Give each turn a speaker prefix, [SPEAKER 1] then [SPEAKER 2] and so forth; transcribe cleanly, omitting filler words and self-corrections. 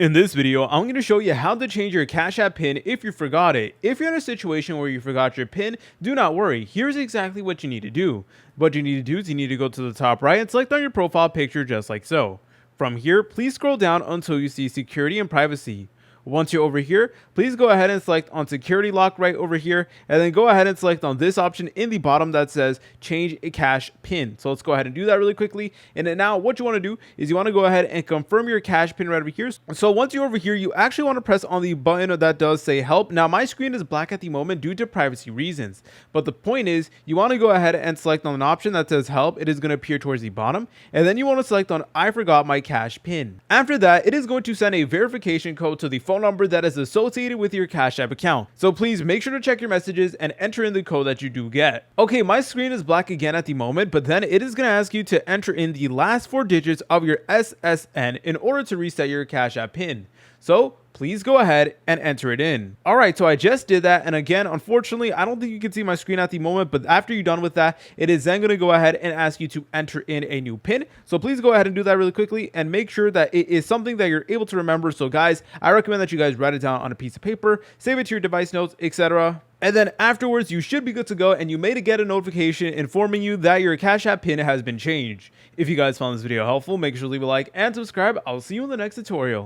[SPEAKER 1] In this video, I'm going to show you how to change your Cash App PIN if you forgot it. If you're in a situation where you forgot your PIN, do not worry. Here's exactly what you need to do. What you need to do is you need to go to the top right and select on your profile picture just like so. From here, please scroll down until you see Security and Privacy. Once you're over here, please go ahead and select on Security Lock right over here, and then go ahead and select on this option in the bottom that says Change a Cash PIN. So let's go ahead and do that really quickly. And then now what you want to do is you want to go ahead and confirm your Cash PIN right over here. So once you're over here, you actually want to press on the button that does say Help. Now my screen is black at the moment due to privacy reasons, but the point is you want to go ahead and select on an option that says Help. It is going to appear towards the bottom, and then you want to select on I forgot my Cash PIN. After that, it is going to send a verification code to the phone number that is associated with your Cash App account. So please make sure to check your messages and enter in the code that you do get. Okay, my screen is black again at the moment, but then it is going to ask you to enter in the last 4 digits of your SSN in order to reset your Cash App PIN. So please go ahead and enter it in. All right, so I just did that. And again, unfortunately, I don't think you can see my screen at the moment, but after you're done with that, it is then going to go ahead and ask you to enter in a new PIN. So please go ahead and do that really quickly and make sure that it is something that you're able to remember. So guys, I recommend that you guys write it down on a piece of paper, save it to your device notes, etc. And then afterwards, you should be good to go, and you may get a notification informing you that your Cash App PIN has been changed. If you guys found this video helpful, make sure to leave a like and subscribe. I'll see you in the next tutorial.